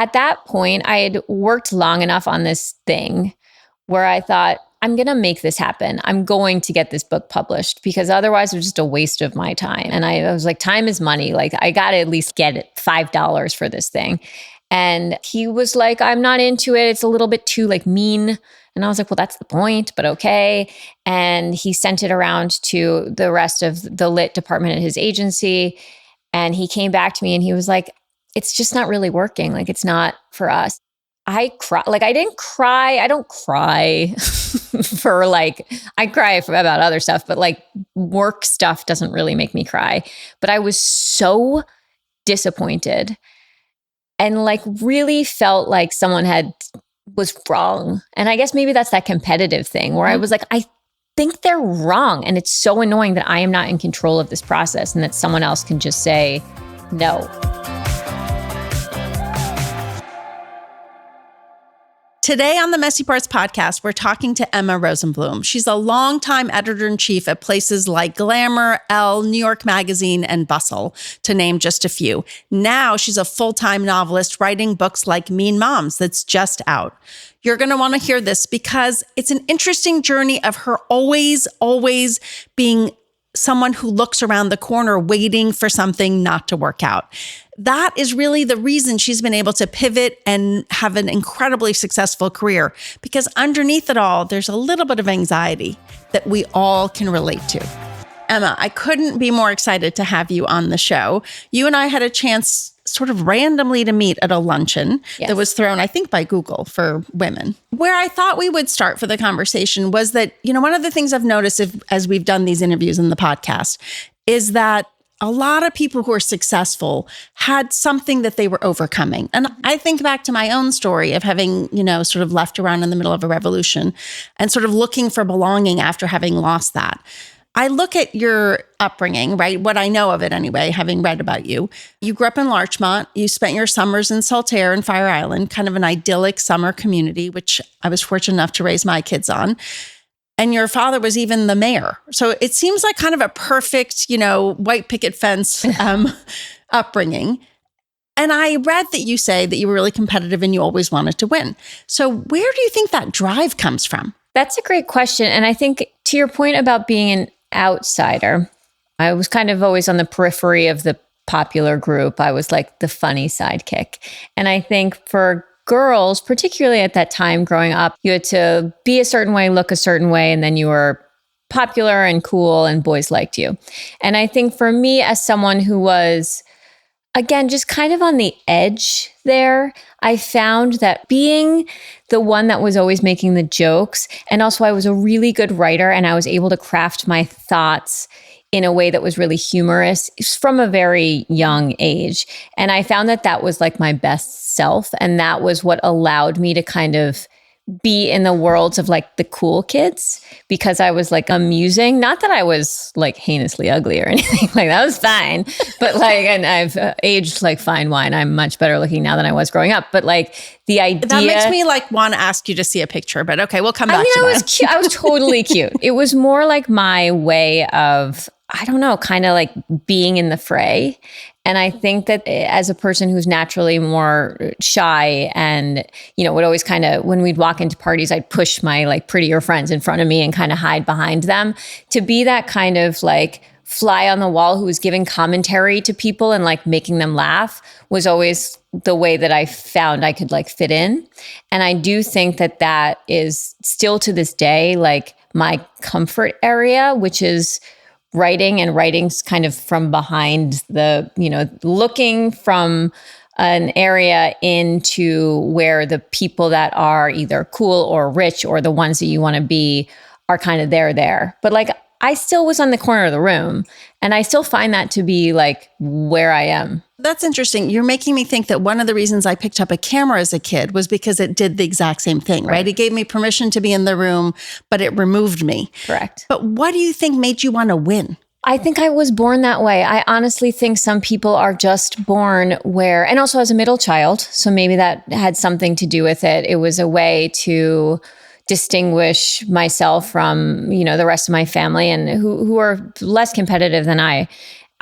at that point, I had worked long enough on this thing where I thought, I'm going to make this happen. I'm going to get this book published because otherwise it was just a waste of my time. And I was like, time is money. Like, I got to at least get it $5 for this thing. And he was like, I'm not into it. It's a little bit too like mean. And I was like, well, that's the point, but okay. And he sent it around to the rest of the lit department at his agency. And he came back to me and he was like, it's just not really working. Like, it's not for us. I cry. Like, I didn't cry. I don't cry for like, I cry about other stuff, but like work stuff doesn't really make me cry. But I was so disappointed and like really felt like someone was wrong. And I guess maybe that's that competitive thing where I was like, I think they're wrong. And it's so annoying that I am not in control of this process and that someone else can just say no. Today on the Messy Parts podcast, we're talking to Emma Rosenblum. She's a longtime editor-in-chief at places like Glamour, Elle, New York Magazine, and Bustle, to name just a few. Now she's a full-time novelist writing books like Mean Moms that's just out. You're going to want to hear this because it's an interesting journey of her always being someone who looks around the corner waiting for something not to work out. That is really the reason she's been able to pivot and have an incredibly successful career, because underneath it all, there's a little bit of anxiety that we all can relate to. Emma, I couldn't be more excited to have you on the show. You and I had a chance sort of randomly to meet at a luncheon that was thrown, I think, by Google for women. Where I thought we would start for the conversation was that, one of the things I've noticed as we've done these interviews in the podcast is that a lot of people who are successful had something that they were overcoming. And I think back to my own story of having, sort of left around in the middle of a revolution and sort of looking for belonging after having lost that. I look at your upbringing, right? What I know of it anyway, having read about you. You grew up in Larchmont. You spent your summers in Satire and Fire Island, kind of an idyllic summer community, which I was fortunate enough to raise my kids on. And your father was even the mayor. So it seems like kind of a perfect, white picket fence upbringing. And I read that you say that you were really competitive and you always wanted to win. So where do you think that drive comes from? That's a great question. And I think to your point about being an outsider, I was kind of always on the periphery of the popular group. I was like the funny sidekick. And I think for girls, particularly at that time growing up, you had to be a certain way, look a certain way, and then you were popular and cool and boys liked you. And I think for me, as someone who was, again, just kind of on the edge there, I found that being the one that was always making the jokes, and also I was a really good writer and I was able to craft my thoughts in a way that was really humorous from a very young age. And I found that that was like my best self. And that was what allowed me to kind of be in the worlds of like the cool kids, because I was like amusing. Not that I was like heinously ugly or anything like that. Was fine. But like, and I've aged like fine wine. I'm much better looking now than I was growing up. But like the idea. That makes me like want to ask you to see a picture, but okay, we'll come back to that. I was cute. I was totally cute. It was more like my way of, I don't know, kind of like being in the fray. And I think that as a person who's naturally more shy and, would always kind of, when we'd walk into parties, I'd push my like prettier friends in front of me and kind of hide behind them. To be that kind of like fly on the wall who was giving commentary to people and like making them laugh was always the way that I found I could like fit in. And I do think that that is still to this day, like my comfort area, which is writing's kind of from behind the, looking from an area into where the people that are either cool or rich or the ones that you want to be are kind of there. But like, I still was on the corner of the room and I still find that to be like where I am. That's interesting. You're making me think that one of the reasons I picked up a camera as a kid was because it did the exact same thing, right? It gave me permission to be in the room, but it removed me. Correct. But what do you think made you want to win? I think I was born that way. I honestly think some people are just born where, and also as a middle child, so maybe that had something to do with it. It was a way to distinguish myself from, the rest of my family and who are less competitive than I.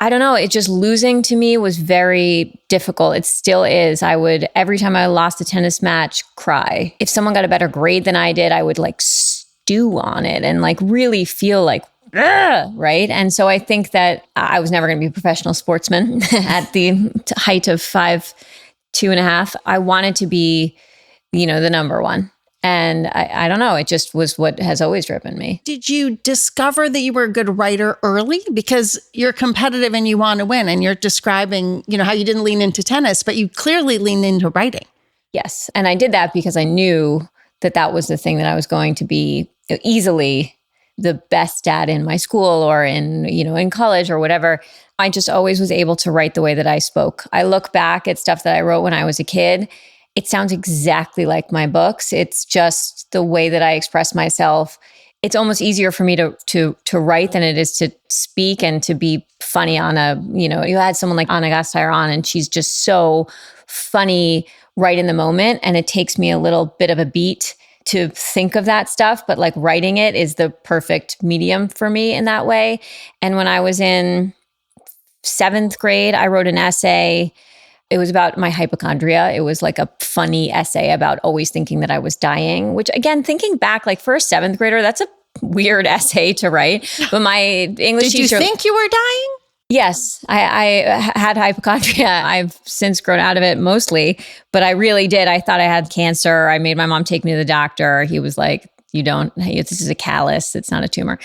I don't know. It just losing to me was very difficult. It still is. I would, every time I lost a tennis match, cry. If someone got a better grade than I did, I would like stew on it and like really feel like, ugh, right? And so I think that I was never going to be a professional sportsman at the height of 5'2.5". I wanted to be, the number one. And I don't know, it just was what has always driven me. Did you discover that you were a good writer early? Because you're competitive and you want to win, and you're describing, how you didn't lean into tennis, but you clearly leaned into writing. Yes. And I did that because I knew that that was the thing that I was going to be easily the best at in my school or in college or whatever. I just always was able to write the way that I spoke. I look back at stuff that I wrote when I was a kid. It sounds exactly like my books. It's just the way that I express myself. It's almost easier for me to write than it is to speak and to be funny on you had someone like Satire on, and she's just so funny right in the moment. And it takes me a little bit of a beat to think of that stuff, but like writing it is the perfect medium for me in that way. And when I was in 7th grade, I wrote an essay. It was about my hypochondria. It was like a funny essay about always thinking that I was dying, which again, thinking back, like for a 7th grader, that's a weird essay to write. But my English teacher— Did you think you were dying? Yes, I had hypochondria. I've since grown out of it mostly, but I really did. I thought I had cancer. I made my mom take me to the doctor. He was like, this is a callus. It's not a tumor.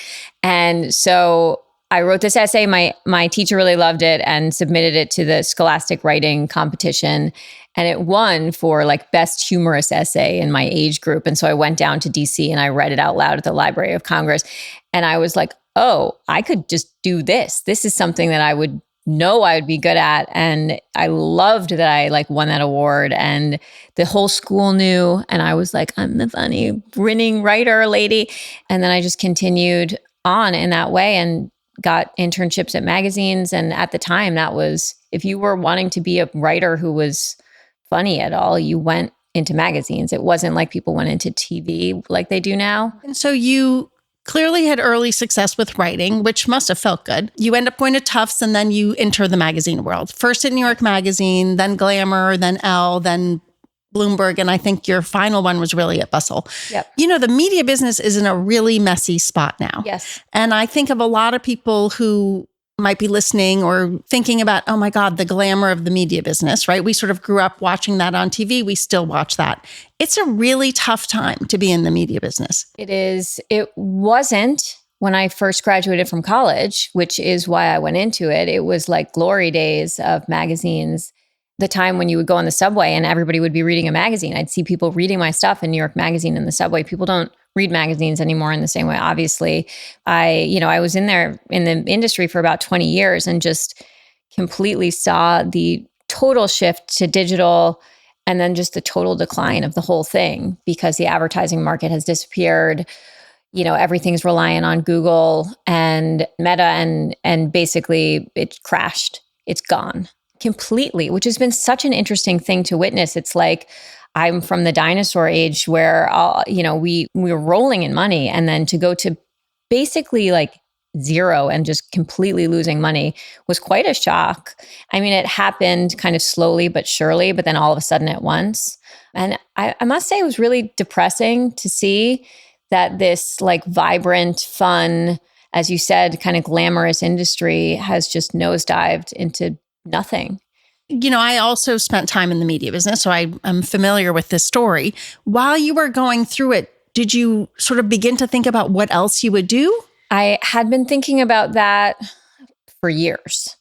And so I wrote this essay. My teacher really loved it and submitted it to the Scholastic Writing Competition. And it won for like best humorous essay in my age group. And so I went down to DC and I read it out loud at the Library of Congress. And I was like, oh, I could just do this. This is something that I would know I would be good at. And I loved that I like won that award, and the whole school knew. And I was like, I'm the funny winning writer lady. And then I just continued on in that way and got internships at magazines. And at the time, that was, if you were wanting to be a writer who was funny at all, you went into magazines. It wasn't like people went into TV like they do now. And so you clearly had early success with writing, which must have felt good. You end up going to Tufts, and then you enter the magazine world. First at New York Magazine, then Glamour, then Elle, then Bloomberg, and I think your final one was really at Bustle. Yep. The media business is in a really messy spot now. Yes. And I think of a lot of people who might be listening or thinking about, oh my God, the glamour of the media business, right? We sort of grew up watching that on TV. We still watch that. It's a really tough time to be in the media business. It is. It wasn't when I first graduated from college, which is why I went into it. It was like glory days of magazines. The time when you would go on the subway and everybody would be reading a magazine. I'd see people reading my stuff in New York Magazine in the subway. People don't read magazines anymore in the same way, obviously. I was in there in the industry for about 20 years and just completely saw the total shift to digital, and then just the total decline of the whole thing because the advertising market has disappeared. Everything's reliant on Google and Meta, and basically it crashed. It's gone completely, which has been such an interesting thing to witness. It's like I'm from the dinosaur age where we were rolling in money, and then to go to basically like zero and just completely losing money was quite a shock. I mean, it happened kind of slowly but surely, but then all of a sudden at once. And I must say it was really depressing to see that this like vibrant, fun, as you said, kind of glamorous industry has just nosedived into nothing. I also spent time in the media business, so I'm familiar with this story. While you were going through it, did you sort of begin to think about what else you would do? I had been thinking about that for years.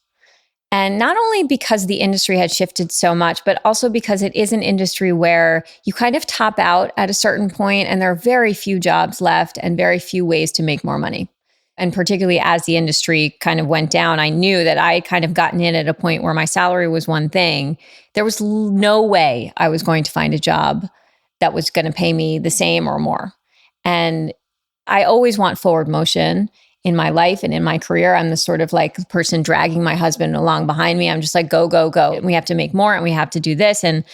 And not only because the industry had shifted so much, but also because it is an industry where you kind of top out at a certain point, and there are very few jobs left and very few ways to make more money. And particularly as the industry kind of went down, I knew that I had kind of gotten in at a point where my salary was one thing. There was no way I was going to find a job that was going to pay me the same or more. And I always want forward motion in my life and in my career. I'm the sort of like person dragging my husband along behind me. I'm just like, go, go, go. And we have to make more, and we have to do this. And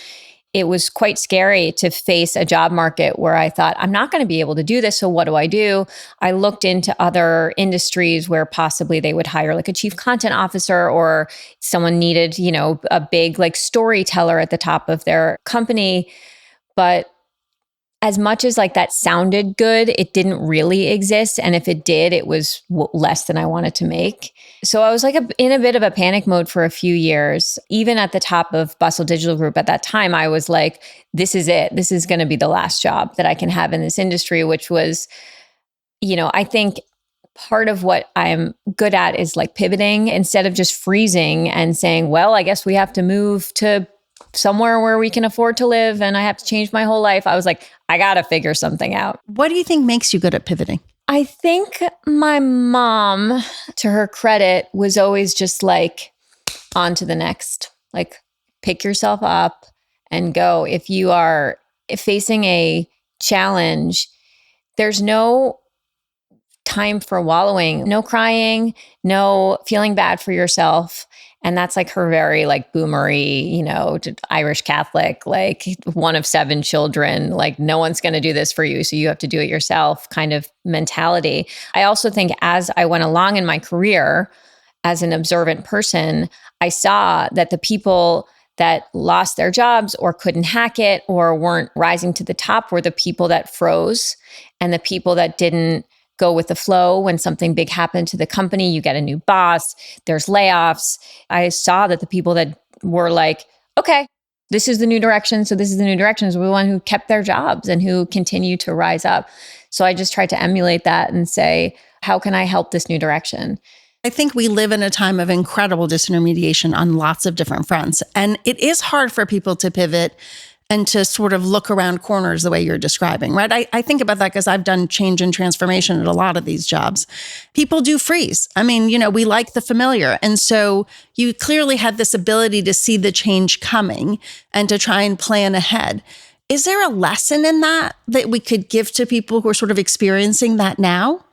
it was quite scary to face a job market where I thought, I'm not going to be able to do this. So what do? I looked into other industries where possibly they would hire like a chief content officer, or someone needed, a big like storyteller at the top of their company. But as much as like that sounded good, it didn't really exist. And if it did, it was less than I wanted to make. So I was like in a bit of a panic mode for a few years. Even at the top of Bustle Digital Group at that time, I was like, this is it. This is going to be the last job that I can have in this industry, which was, I think part of what I'm good at is like pivoting instead of just freezing and saying, well, I guess we have to move to somewhere where we can afford to live and I have to change my whole life. I was like, I got to figure something out. What do you think makes you good at pivoting? I think my mom, to her credit, was always just like, on to the next, like pick yourself up and go. If you are facing a challenge, there's no time for wallowing, no crying, no feeling bad for yourself. And that's like her very like boomery, Irish Catholic, like one of 7 children, like no one's going to do this for you, so you have to do it yourself kind of mentality. I also think as I went along in my career as an observant person, I saw that the people that lost their jobs or couldn't hack it or weren't rising to the top were the people that froze, and the people that didn't go with the flow. When something big happened to the company, you get a new boss, there's layoffs. I saw that the people that were like, okay, this is the new direction, so this is the new direction, is the one who kept their jobs and who continued to rise up. So I just tried to emulate that and say, how can I help this new direction? I think we live in a time of incredible disintermediation on lots of different fronts. And it is hard for people to pivot and to sort of look around corners the way you're describing, right? I think about that because I've done change and transformation at a lot of these jobs. People do freeze. I mean, we like the familiar. And so you clearly had this ability to see the change coming and to try and plan ahead. Is there a lesson in that we could give to people who are sort of experiencing that now?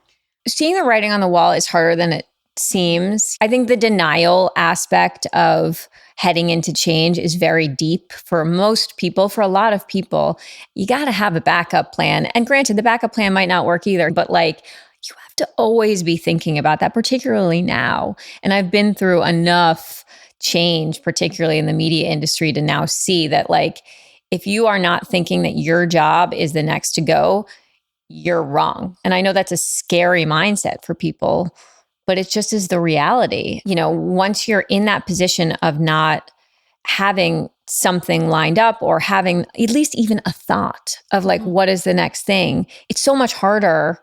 Seeing the writing on the wall is harder than it seems. I think the denial aspect of heading into change is very deep for most people. For a lot of people, you got to have a backup plan. And granted, the backup plan might not work either, but like you have to always be thinking about that, particularly now. And I've been through enough change, particularly in the media industry, to now see that like, if you are not thinking that your job is the next to go, you're wrong. And I know that's a scary mindset for people, but it just is the reality. Once you're in that position of not having something lined up or having at least even a thought of like, what is the next thing? It's so much harder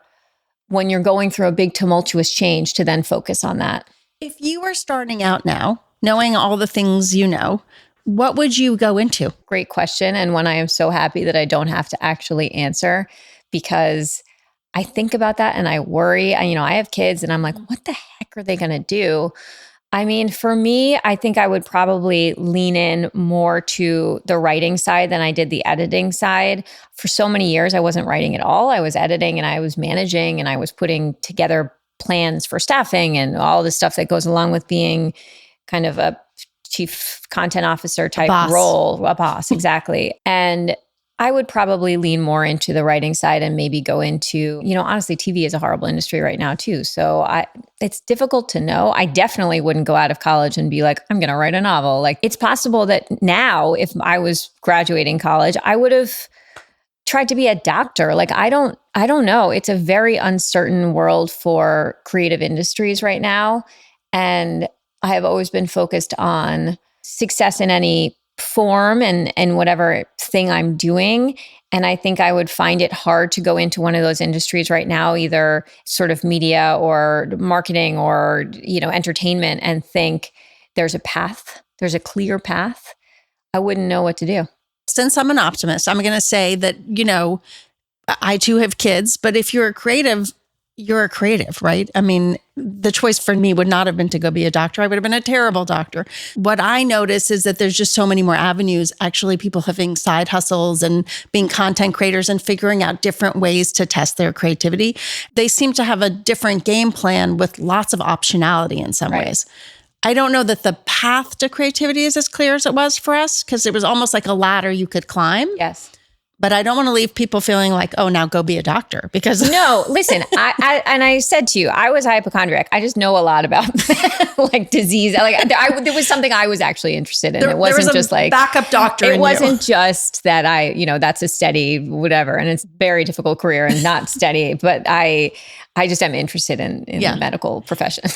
when you're going through a big tumultuous change to then focus on that. If you were starting out now, knowing all the things what would you go into? Great question. And one I am so happy that I don't have to actually answer, because I think about that and I worry. I have kids and I'm like, what the heck are they going to do? I mean, for me, I think I would probably lean in more to the writing side than I did the editing side. For so many years, I wasn't writing at all. I was editing and I was managing and I was putting together plans for staffing and all the stuff that goes along with being kind of a chief content officer type role, a boss, exactly. And I would probably lean more into the writing side and maybe go into, honestly, TV is a horrible industry right now too. So it's difficult to know. I definitely wouldn't go out of college and be like, I'm going to write a novel. Like, it's possible that now, if I was graduating college, I would have tried to be a doctor. Like, I don't know. It's a very uncertain world for creative industries right now. And I have always been focused on success in any form and whatever thing I'm doing. And I think I would find it hard to go into one of those industries right now, either sort of media or marketing or, entertainment, and think there's a path, there's a clear path. I wouldn't know what to do. Since I'm an optimist, I'm going to say that, I too have kids, but if you're a creative, you're a creative, right? I mean, the choice for me would not have been to go be a doctor. I would have been a terrible doctor. What I notice is that there's just so many more avenues, actually, people having side hustles and being content creators and figuring out different ways to test their creativity. They seem to have a different game plan with lots of optionality in some ways. I don't know that the path to creativity is as clear as it was for us, because it was almost like a ladder you could climb. Yes. But I don't want to leave people feeling like, oh, now go be a doctor, because no, listen, I said to you, I was a hypochondriac. I just know a lot about like disease. Like there was something I was actually interested in. It wasn't just like backup doctor. It wasn't just that that's a steady whatever. And it's a very difficult career and not steady, but I just am interested in the medical profession.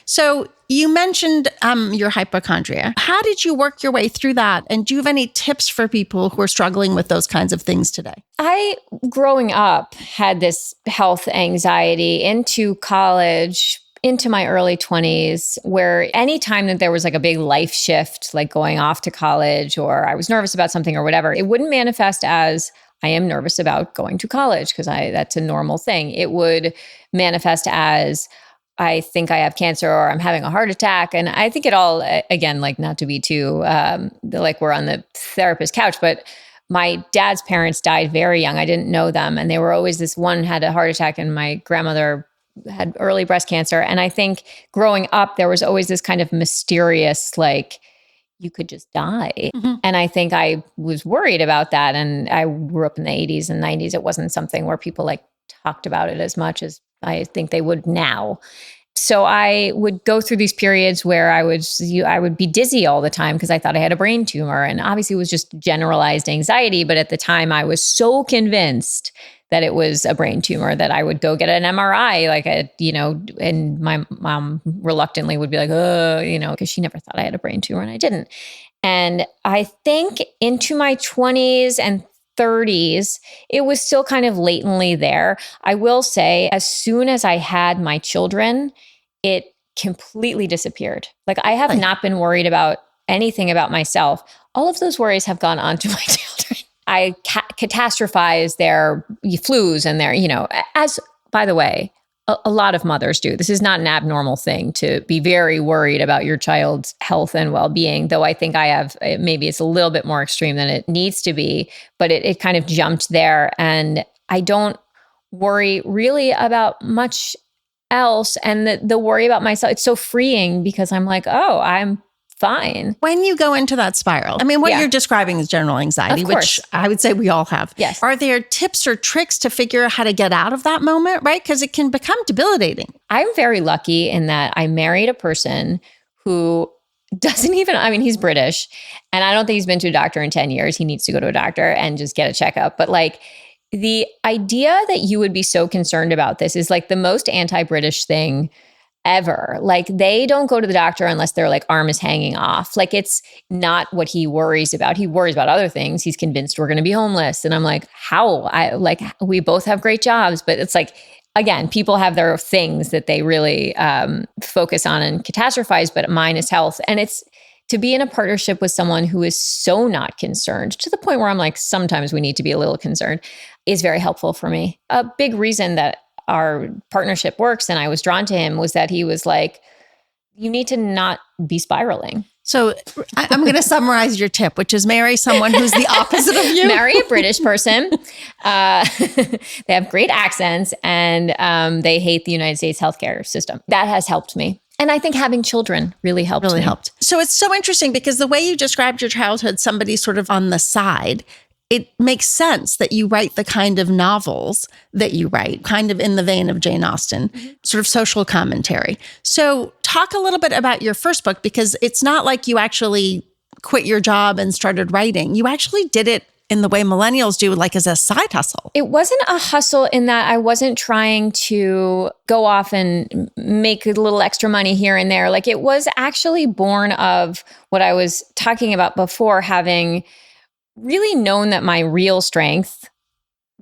So you mentioned your hypochondria. How did you work your way through that? And do you have any tips for people who are struggling with those kinds of things today? I, growing up, had this health anxiety into college, into my early 20s, where anytime that there was like a big life shift, like going off to college, or I was nervous about something or whatever, it wouldn't manifest as I am nervous about going to college because that's a normal thing. It would manifest as I think I have cancer or I'm having a heart attack. And I think it all, again, like not to be too, like we're on the therapist couch, but my dad's parents died very young. I didn't know them. And they were always this one had a heart attack and my grandmother had early breast cancer. And I think growing up, there was always this kind of mysterious, like, you could just die. Mm-hmm. And I think I was worried about that. And I grew up in the 80s and 90s. It wasn't something where people like talked about it as much as I think they would now. So I would go through these periods where I would be dizzy all the time because I thought I had a brain tumor. And obviously it was just generalized anxiety. But at the time I was so convinced that it was a brain tumor that I would go get an MRI, and my mom reluctantly would be like, because she never thought I had a brain tumor and I didn't. And I think into my 20s and 30s, it was still kind of latently there. I will say, as soon as I had my children, it completely disappeared. Like I have not been worried about anything about myself. All of those worries have gone on to my children. I catastrophize their flus and their, as by the way, a lot of mothers do. This is not an abnormal thing to be very worried about your child's health and well-being, though I think maybe it's a little bit more extreme than it needs to be, but it kind of jumped there. And I don't worry really about much else. And the worry about myself, it's so freeing because I'm like, oh, I'm fine. When you go into that spiral, I mean, what you're describing is general anxiety, which I would say we all have. Yes. Are there tips or tricks to figure out how to get out of that moment, right? Because it can become debilitating. I'm very lucky in that I married a person who doesn't even, he's British and I don't think he's been to a doctor in 10 years. He needs to go to a doctor and just get a checkup. But like the idea that you would be so concerned about this is like the most anti-British thing ever. Like they don't go to the doctor unless their like arm is hanging off. Like it's not what he worries about. He worries about other things. He's convinced we're going to be homeless. And I'm like, how? We both have great jobs, but it's like, again, people have their things that they really focus on and catastrophize, but mine is health. And it's to be in a partnership with someone who is so not concerned to the point where I'm like, sometimes we need to be a little concerned is very helpful for me. A big reason that our partnership works and I was drawn to him was that he was like, you need to not be spiraling. So I'm going to summarize your tip, which is marry someone who's the opposite of you. Marry a British person. They have great accents and they hate the United States healthcare system. That has helped me. And I think having children really helped me. So it's so interesting because the way you described your childhood, somebody sort of on the side, it makes sense that you write the kind of novels that you write, kind of in the vein of Jane Austen, sort of social commentary. So talk a little bit about your first book, because it's not like you actually quit your job and started writing. You actually did it in the way millennials do, like as a side hustle. It wasn't a hustle in that I wasn't trying to go off and make a little extra money here and there. Like it was actually born of what I was talking about before, having really known that my real strength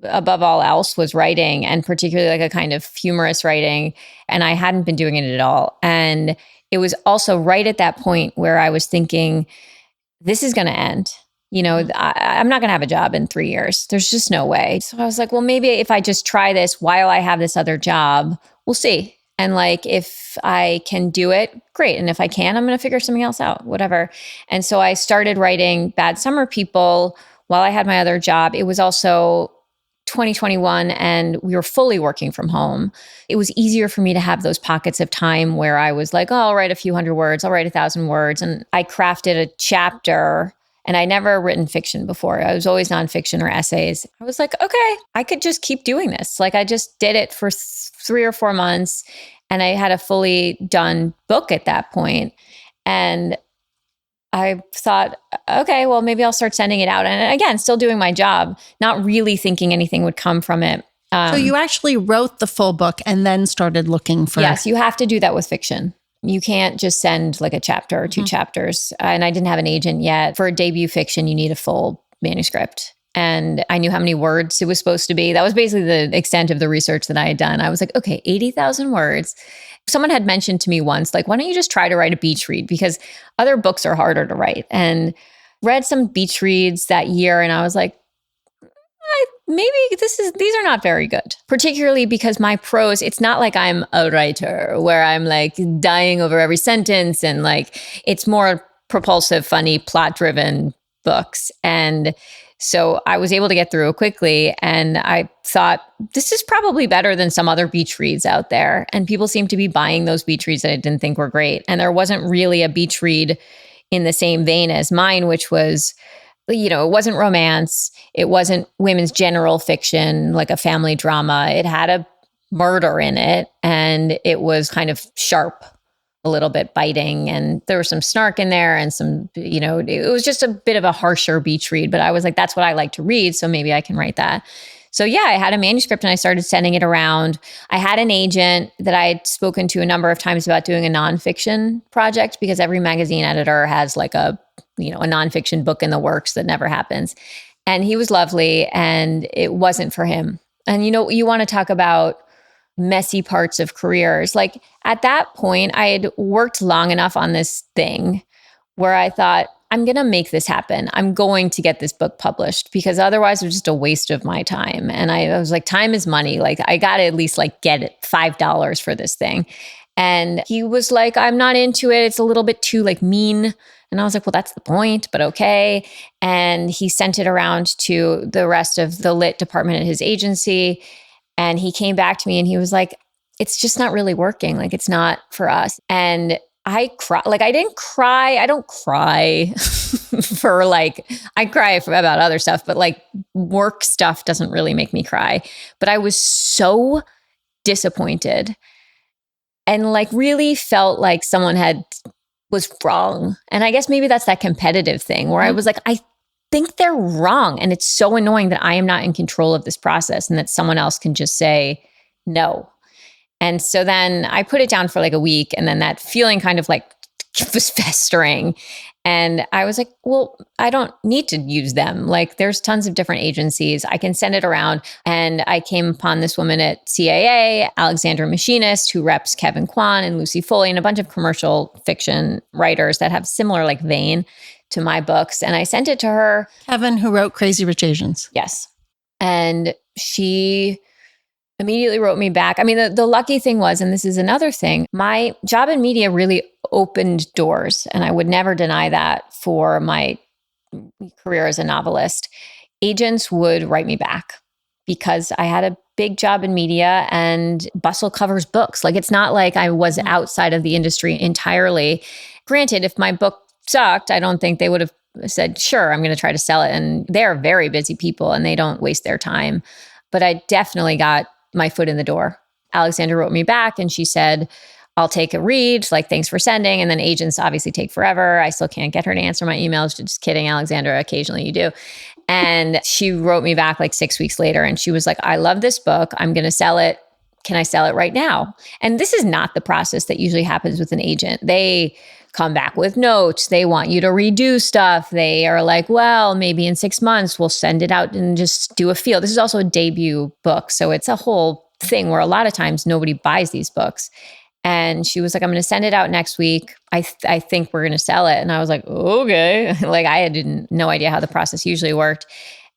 above all else was writing, and particularly like a kind of humorous writing. And I hadn't been doing it at all. And it was also right at that point where I was thinking, this is going to end. I'm not going to have a job in 3 years. There's just no way. So I was like, well, maybe if I just try this while I have this other job, we'll see. And like, if I can do it, great. And if I can, I'm going to figure something else out, whatever. And so I started writing Bad Summer People while I had my other job. It was also 2021 and we were fully working from home. It was easier for me to have those pockets of time where I was like, oh, I'll write a few hundred words, I'll write 1,000 words. And I crafted a chapter, and I never written fiction before. I was always nonfiction or essays. I was like, okay, I could just keep doing this. Like I just did it for 3 or 4 months, and I had a fully done book at that point. And I thought, okay, well, maybe I'll start sending it out. And again, still doing my job, not really thinking anything would come from it. So you actually wrote the full book and then started looking for... Yes, you have to do that with fiction. You can't just send like a chapter or 2 chapters. And I didn't have an agent yet. For a debut fiction, you need a full manuscript. And I knew how many words it was supposed to be. That was basically the extent of the research that I had done. I was like, okay, 80,000 words. Someone had mentioned to me once, like, why don't you just try to write a beach read? Because other books are harder to write. And read some beach reads that year. And I was like, maybe these are not very good, particularly because my prose, it's not like I'm a writer where I'm like dying over every sentence, and like, it's more propulsive, funny, plot driven books. And so I was able to get through it quickly. And I thought, this is probably better than some other beach reads out there. And people seem to be buying those beach reads that I didn't think were great. And there wasn't really a beach read in the same vein as mine, which was, it wasn't romance. It wasn't women's general fiction, like a family drama. It had a murder in it, and it was kind of sharp, a little bit biting, and there was some snark in there and some, it was just a bit of a harsher beach read, but I was like, that's what I like to read, so maybe I can write that. So yeah, I had a manuscript and I started sending it around. I had an agent that I had spoken to a number of times about doing a nonfiction project, because every magazine editor has like a nonfiction book in the works that never happens. And he was lovely, and it wasn't for him. And you want to talk about messy parts of careers. Like at that point, I had worked long enough on this thing where I thought, I'm going to make this happen. I'm going to get this book published, because otherwise it was just a waste of my time. And I was like, time is money. Like I got to at least like get it $5 for this thing. And he was like, I'm not into it. It's a little bit too like mean. And I was like, well, that's the point, but okay. And he sent it around to the rest of the lit department at his agency. And he came back to me and he was like, it's just not really working. Like, it's not for us. And I cry. Like, I didn't cry. I don't cry for like, I cry about other stuff, but like work stuff doesn't really make me cry. But I was so disappointed and like really felt like someone was wrong. And I guess maybe that's that competitive thing where I was like, I think they're wrong. And it's so annoying that I am not in control of this process and that someone else can just say no. And so then I put it down for like a week, and then that feeling kind of like was festering. And I was like, well, I don't need to use them. Like there's tons of different agencies. I can send it around. And I came upon this woman at CAA, Alexandra Machinist, who reps Kevin Kwan and Lucy Foley and a bunch of commercial fiction writers that have similar like vein to my books. And I sent it to her. Kevin, who wrote Crazy Rich Asians. Yes. And she immediately wrote me back. I mean, the lucky thing was, and this is another thing, my job in media really opened doors, and I would never deny that for my career as a novelist. Agents would write me back because I had a big job in media, and Bustle covers books. Like, it's not like I was outside of the industry entirely. Granted, if my book sucked, I don't think they would have said, sure, I'm going to try to sell it. And they're very busy people and they don't waste their time. But I definitely got my foot in the door. Alexandra wrote me back and she said, I'll take a read, like, thanks for sending. And then agents obviously take forever. I still can't get her to answer my emails. Just kidding, Alexandra, occasionally you do. And she wrote me back like 6 weeks later and she was like, I love this book. I'm going to sell it. Can I sell it right now? And this is not the process that usually happens with an agent. They come back with notes. They want you to redo stuff. They are like, well, maybe in 6 months we'll send it out and just do a feel. This is also a debut book. So it's a whole thing where a lot of times nobody buys these books. And she was like, I'm going to send it out next week. I think we're going to sell it. And I was like, okay. Like I had no idea how the process usually worked.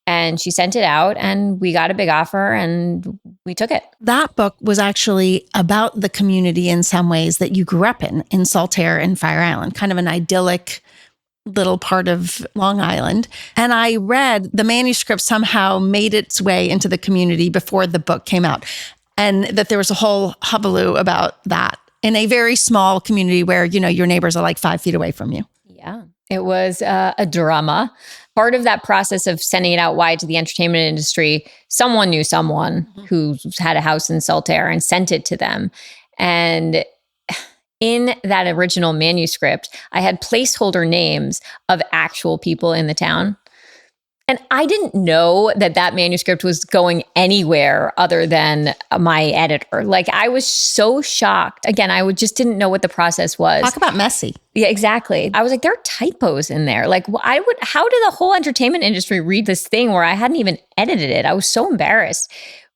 And she sent it out and we got a big offer and we took it. That book was actually about the community in some ways that you grew up in Saltaire and Fire Island, kind of an idyllic little part of Long Island. And I read the manuscript somehow made its way into the community before the book came out. And that there was a whole hullabaloo about that in a very small community where, your neighbors are like 5 feet away from you. Yeah, it was a drama. Part of that process of sending it out wide to the entertainment industry, someone knew someone who had a house in Satire and sent it to them. And in that original manuscript, I had placeholder names of actual people in the town. And I didn't know that manuscript was going anywhere other than my editor. Like, I was so shocked. Again, just didn't know what the process was. Talk about messy. Yeah, exactly. I was like, there are typos in there. Like, how did the whole entertainment industry read this thing where I hadn't even edited it? I was so embarrassed,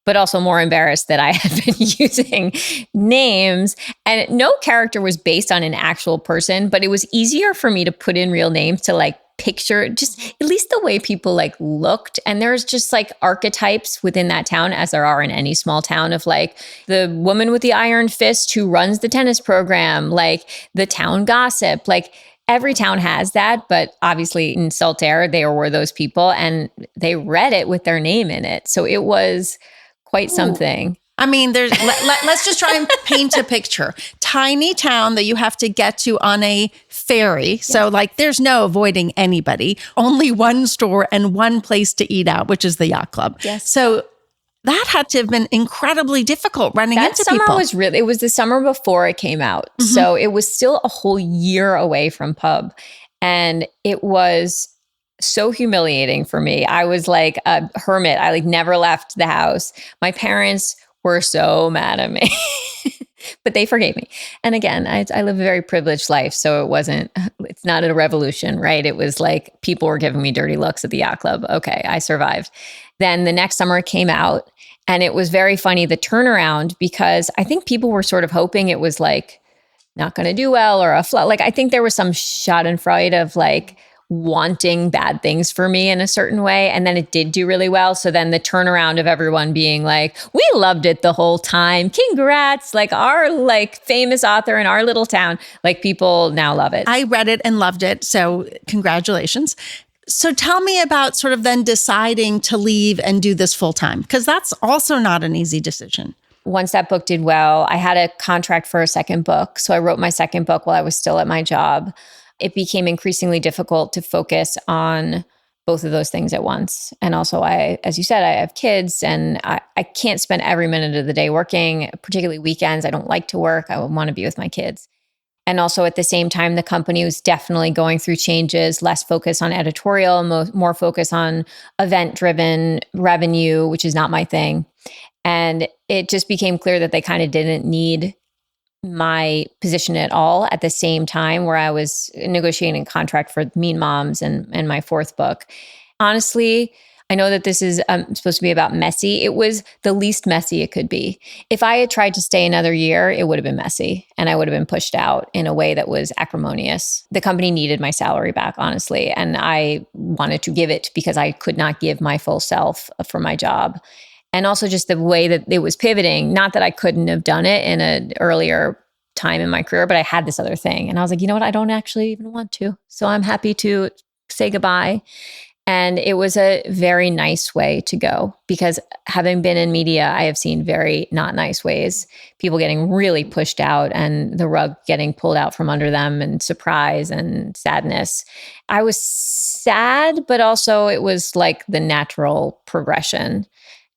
but also more embarrassed that I had been using names, and no character was based on an actual person, but it was easier for me to put in real names to like picture just at least the way people like looked. And there's just like archetypes within that town, as there are in any small town, of like the woman with the iron fist who runs the tennis program, like the town gossip, like every town has that. But obviously in Saltaire, they were those people and they read it with their name in it. So it was quite something. I mean, let's just try and paint a picture. Tiny town that you have to get to on a ferry. So like there's no avoiding anybody. Only one store and one place to eat out, which is the yacht club. Yes. So that had to have been incredibly difficult running into people. That summer it was the summer before it came out. Mm-hmm. So it was still a whole year away from pub. And it was so humiliating for me. I was like a hermit. I like never left the house. My parents were so mad at me, but they forgave me. And again, I live a very privileged life. So it's not a revolution, right? It was like people were giving me dirty looks at the yacht club. Okay, I survived. Then the next summer it came out, and it was very funny, the turnaround, because I think people were sort of hoping it was like not going to do well or a flop. Like I think there was some schadenfreude of like wanting bad things for me in a certain way. And then it did do really well. So then the turnaround of everyone being like, we loved it the whole time. Congrats. Like our like famous author in our little town, like people now love it. I read it and loved it. So congratulations. So tell me about sort of then deciding to leave and do this full time, because that's also not an easy decision. Once that book did well, I had a contract for a second book. So I wrote my second book while I was still at my job. It became increasingly difficult to focus on both of those things at once. And also as you said, I have kids and I can't spend every minute of the day working, particularly weekends. I don't like to work. I want to be with my kids. And also at the same time, the company was definitely going through changes, less focus on editorial, more focus on event-driven revenue, which is not my thing. And it just became clear that they kind of didn't need my position at all at the same time, where I was negotiating a contract for Mean Moms and my fourth book. Honestly, I know that this is supposed to be about messy. It was the least messy it could be. If I had tried to stay another year, it would have been messy and I would have been pushed out in a way that was acrimonious. The company needed my salary back, honestly, and I wanted to give it because I could not give my full self for my job. And also just the way that it was pivoting, not that I couldn't have done it in an earlier time in my career, but I had this other thing. And I was like, you know what? I don't actually even want to. So I'm happy to say goodbye. And it was a very nice way to go, because having been in media, I have seen very not nice ways, people getting really pushed out and the rug getting pulled out from under them, and surprise and sadness. I was sad, but also it was like the natural progression.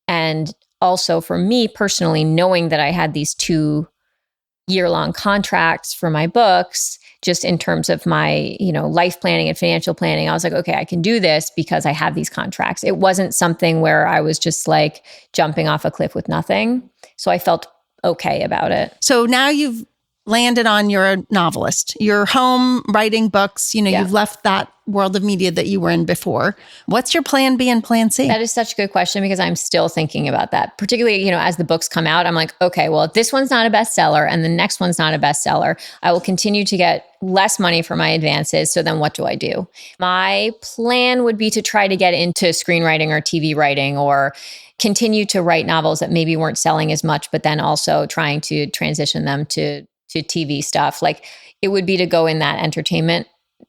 And also for me personally, knowing that I had these 2-year-long contracts for my books, just in terms of my, life planning and financial planning, I was like, okay, I can do this because I have these contracts. It wasn't something where I was just like jumping off a cliff with nothing. So I felt okay about it. So now you've landed on you're a novelist. You're home writing books. You've left that world of media that you were in before. What's your plan B and plan C? That is such a good question, because I'm still thinking about that. Particularly, as the books come out, I'm like, okay, well, if this one's not a bestseller and the next one's not a bestseller, I will continue to get less money for my advances. So then what do I do? My plan would be to try to get into screenwriting or TV writing, or continue to write novels that maybe weren't selling as much, but then also trying to transition them to TV stuff. Like it would be to go in that entertainment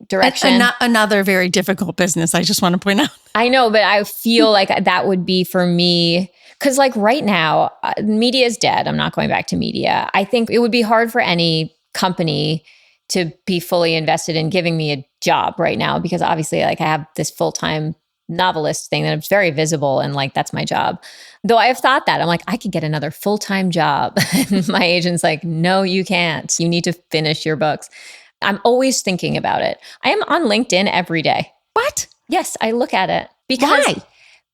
direction. Another very difficult business, I just want to point out. I know, but I feel like that would be for me. Because like right now, media is dead. I'm not going back to media. I think it would be hard for any company to be fully invested in giving me a job right now, because obviously like I have this full-time novelist thing that is very visible and like that's my job. Though I have thought that I'm like, I could get another full-time job. And my agent's like, no, you can't. You need to finish your books. I'm always thinking about it. I am on LinkedIn every day. What? Yes, I look at it. Why?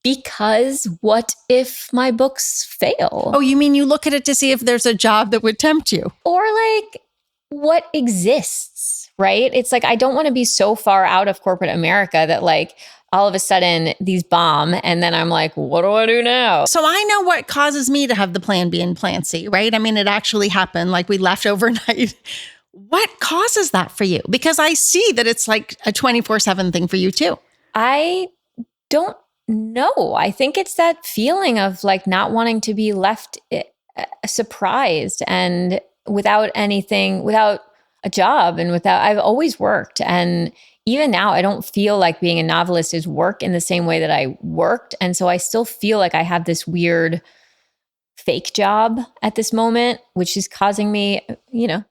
Because what if my books fail? Oh, you mean you look at it to see if there's a job that would tempt you? Or like what exists, right? It's like, I don't want to be so far out of corporate America that like all of a sudden these bomb and then I'm like, what do I do now? So I know what causes me to have the plan B and plan C, right? I mean, it actually happened. Like we left overnight. What causes that for you? Because I see that it's like a 24/7 thing for you too. I don't know. I think it's that feeling of like not wanting to be left surprised and without anything, without a job and without, I've always worked. And even now, I don't feel like being a novelist is work in the same way that I worked. And so I still feel like I have this weird fake job at this moment, which is causing me,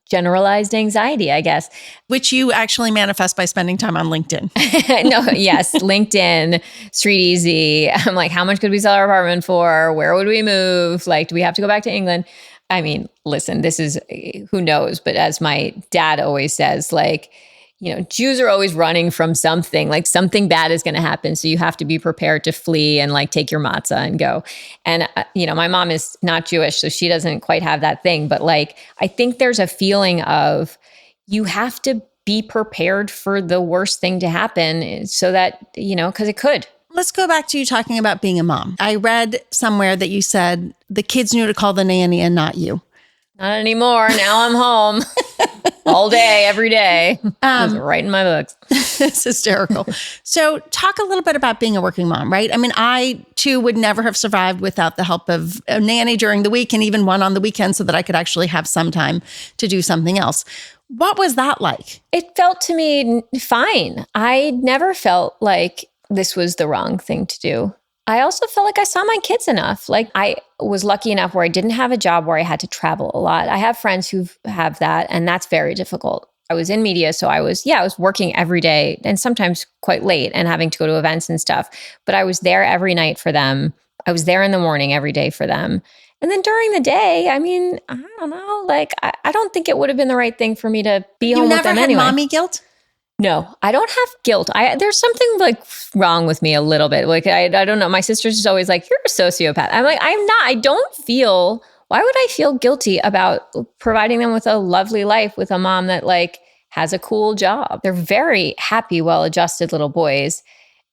generalized anxiety, I guess. Which you actually manifest by spending time on LinkedIn. No, yes, LinkedIn, Street Easy. I'm like, how much could we sell our apartment for? Where would we move? Like, do we have to go back to England? I mean, listen, this is, who knows? But as my dad always says, like, Jews are always running from something, like something bad is going to happen. So you have to be prepared to flee and like take your matzah and go. And, my mom is not Jewish, so she doesn't quite have that thing. But like, I think there's a feeling of you have to be prepared for the worst thing to happen so that, because it could. Let's go back to you talking about being a mom. I read somewhere that you said the kids knew to call the nanny and not you. Not anymore. Now I'm home all day, every day. Just writing my books. It's hysterical. So talk a little bit about being a working mom, right? I mean, I too would never have survived without the help of a nanny during the week and even one on the weekend so that I could actually have some time to do something else. What was that like? It felt to me fine. I never felt like this was the wrong thing to do. I also felt like I saw my kids enough. Like I was lucky enough where I didn't have a job where I had to travel a lot. I have friends who have that, and that's very difficult. I was in media, so I was working every day and sometimes quite late and having to go to events and stuff. But I was there every night for them. I was there in the morning every day for them. And then during the day, I mean, I don't know, like I don't think it would have been the right thing for me to be home with them anyway. You never had mommy guilt? No, I don't have guilt. There's something like wrong with me a little bit. Like, I don't know. My sister's just always like, you're a sociopath. I'm like, I'm not. I don't feel, why would I feel guilty about providing them with a lovely life with a mom that like has a cool job? They're very happy, well-adjusted little boys.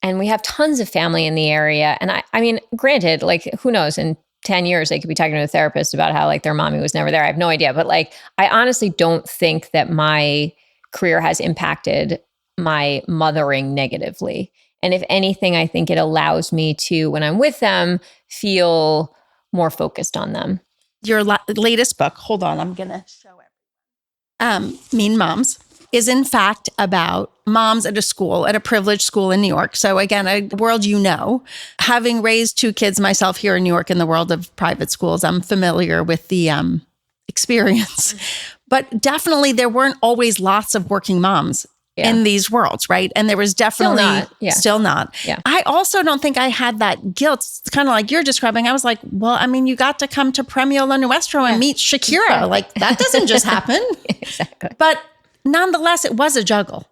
And we have tons of family in the area. And I mean, granted, like who knows, in 10 years, they could be talking to a therapist about how like their mommy was never there. I have no idea. But like, I honestly don't think that my career has impacted my mothering negatively. And if anything, I think it allows me to, when I'm with them, feel more focused on them. Your latest book, hold on, I'm going to show it. Mean Moms is in fact about moms at a privileged school in New York. So again, a world having raised 2 kids myself here in New York in the world of private schools, I'm familiar with the experience. But definitely there weren't always lots of working moms in these worlds, right? And there was definitely still not. Yeah. I also don't think I had that guilt. It's kind of like you're describing. I was like, well, I mean, you got to come to Premio La Nuestro and meet Shakira. Exactly. Like that doesn't just happen. Exactly. But nonetheless, it was a juggle.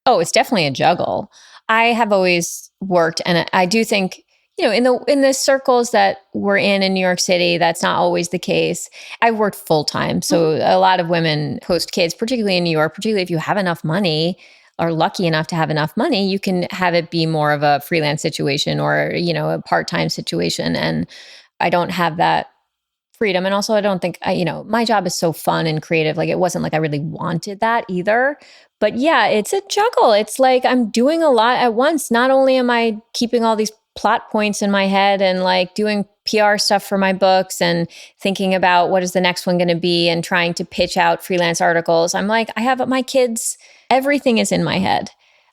Oh, it's definitely a juggle. I have always worked, and I do think, in the circles that we're in New York City, that's not always the case. I've worked full time. So a lot of women post kids, particularly in New York, particularly if you have enough money or lucky enough to have enough money, you can have it be more of a freelance situation or, a part-time situation. And I don't have that freedom. And also I don't think, my job is so fun and creative. Like it wasn't like I really wanted that either. But yeah, it's a juggle. It's like I'm doing a lot at once. Not only am I keeping all these plot points in my head and like doing PR stuff for my books and thinking about what is the next one going to be and trying to pitch out freelance articles. I'm like, I have my kids Everything is in my head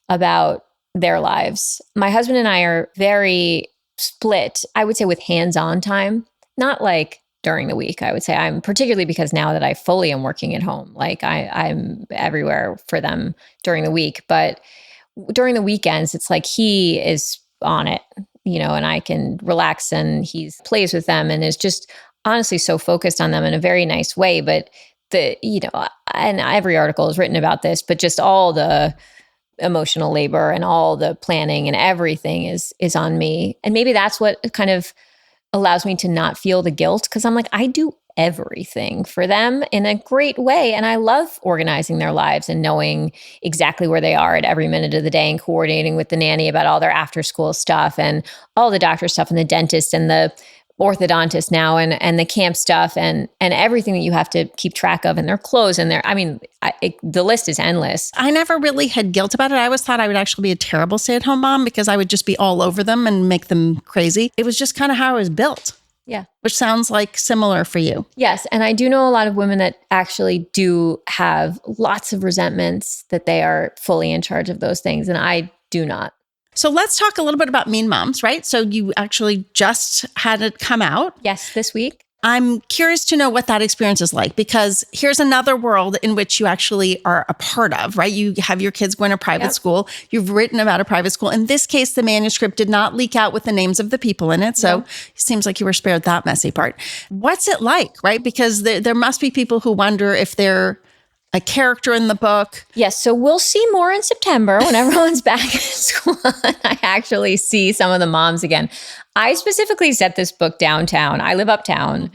about their lives. My husband and I are very split, I would say, with hands-on time, not like during the week. I would say I'm particularly because now that I fully am working at home, like I'm everywhere for them during the week. But during the weekends, it's like he is on it, and I can relax and he plays with them and is just honestly so focused on them in a very nice way. But and every article is written about this, but just all the emotional labor and all the planning and everything is on me. And maybe that's what kind of allows me to not feel the guilt, because I'm like, I do everything for them in a great way. And I love organizing their lives and knowing exactly where they are at every minute of the day and coordinating with the nanny about all their after school stuff and all the doctor stuff and the dentist and the orthodontist now and the camp stuff and everything that you have to keep track of and their clothes and the list is endless. I never really had guilt about it. I always thought I would actually be a terrible stay-at-home mom because I would just be all over them and make them crazy. It was just kind of how I was built. Yeah. Which sounds like similar for you. Yes. And I do know a lot of women that actually do have lots of resentments that they are fully in charge of those things. And I do not. So let's talk a little bit about Mean Moms, right? So you actually just had it come out. Yes, this week. I'm curious to know what that experience is like, because here's another world in which you actually are a part of, right? You have your kids going to private school. You've written about a private school. In this case, the manuscript did not leak out with the names of the people in it. So it seems like you were spared that messy part. What's it like, right? Because there must be people who wonder if they're a character in the book. Yes. So we'll see more in September when everyone's back in school and I actually see some of the moms again. I specifically set this book downtown. I live uptown.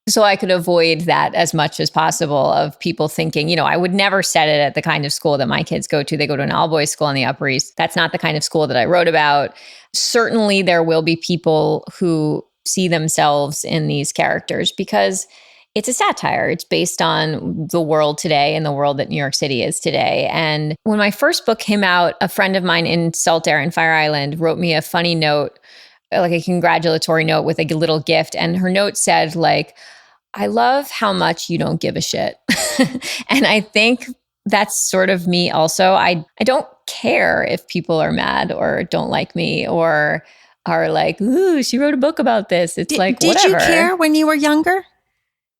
So I could avoid that as much as possible of people thinking, I would never set it at the kind of school that my kids go to. They go to an all-boys school on the Upper East. That's not the kind of school that I wrote about. Certainly there will be people who see themselves in these characters because it's a satire. It's based on the world today and the world that New York City is today. And when my first book came out, a friend of mine in Saltaire and Fire Island wrote me a funny note, like a congratulatory note with a little gift. And her note said, like, I love how much you don't give a shit. And I think that's sort of me also. I don't care if people are mad or don't like me or are like, ooh, she wrote a book about this. It's whatever. Did you care when you were younger?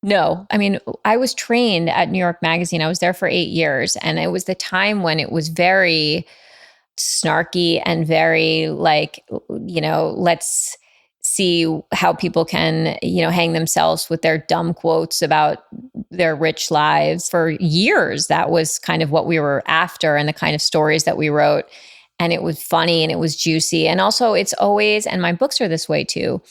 No. I mean, I was trained at New York Magazine. I was there for 8 years. And it was the time when it was very snarky and very let's see how people can, hang themselves with their dumb quotes about their rich lives. For years, that was kind of what we were after and the kind of stories that we wrote. And it was funny and it was juicy. And also it's always, and my books are this way too,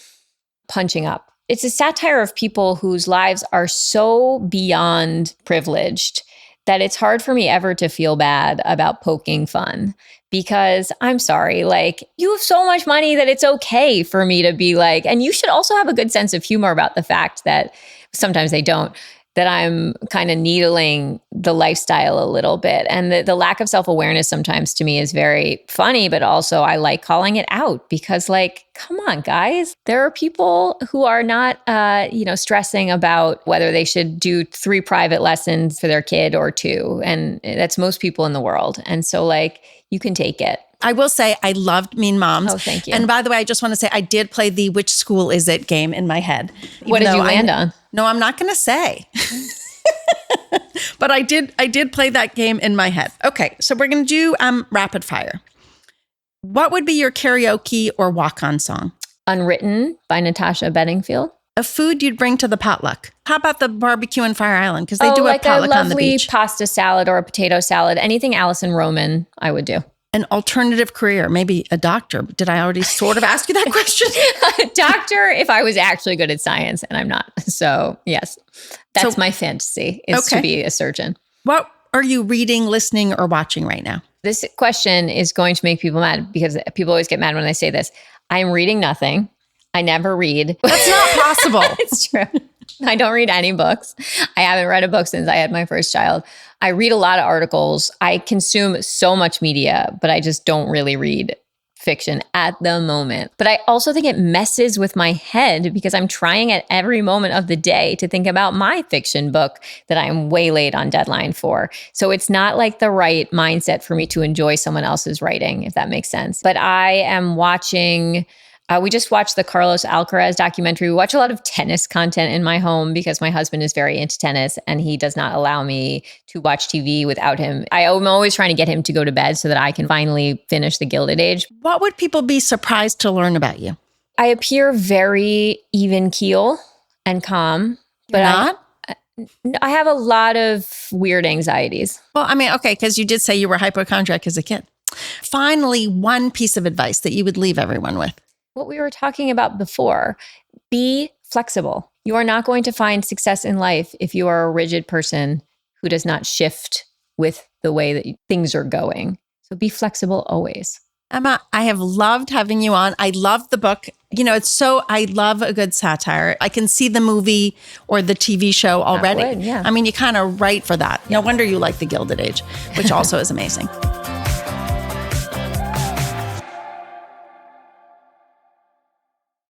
punching up. It's a satire of people whose lives are so beyond privileged that it's hard for me ever to feel bad about poking fun because I'm sorry, you have so much money that it's okay for me to be and you should also have a good sense of humor about the fact that sometimes they don't, that I'm kind of needling the lifestyle a little bit. And the lack of self-awareness sometimes to me is very funny, but also I like calling it out because come on, guys. There are people who are not, stressing about whether they should do 3 private lessons for their kid or 2. And that's most people in the world. And so you can take it. I will say I loved Mean Moms. Oh, thank you. And by the way, I just want to say I did play the which school is it game in my head. What did you land on? No, I'm not going to say. But I did play that game in my head. Okay, so we're going to do rapid fire. What would be your karaoke or walk-on song? Unwritten by Natasha Bedingfield. A food you'd bring to the potluck. How about the barbecue in Fire Island? Because they do a potluck on the beach. A lovely pasta salad or a potato salad. Anything Allison Roman, I would do. An alternative career, maybe a doctor. Did I already sort of ask you that question? A doctor, if I was actually good at science, and I'm not. So yes, that's my fantasy, is to be a surgeon. What are you reading, listening, or watching right now? This question is going to make people mad because people always get mad when I say this. I'm reading nothing. I never read. That's not possible. It's true. I don't read any books. I haven't read a book since I had my first child. I read a lot of articles. I consume so much media, but I just don't really read fiction at the moment. But I also think it messes with my head because I'm trying at every moment of the day to think about my fiction book that I'm way late on deadline for. So it's not like the right mindset for me to enjoy someone else's writing, if that makes sense. But I am watching... we just watched the Carlos Alcaraz documentary. We watch a lot of tennis content in my home because my husband is very into tennis and he does not allow me to watch TV without him. I'm always trying to get him to go to bed so that I can finally finish The Gilded Age. What would people be surprised to learn about you? I appear very even keel and calm. But I have a lot of weird anxieties. Well, I mean, okay, because you did say you were hypochondriac as a kid. Finally, one piece of advice that you would leave everyone with. What we were talking about before, be flexible. You are not going to find success in life if you are a rigid person who does not shift with the way that things are going. So be flexible always. Emma, I have loved having you on. I love the book. You know, I love a good satire. I can see the movie or the TV show already. Yeah. I mean, you kind of write for that. No wonder you like The Gilded Age, which also is amazing.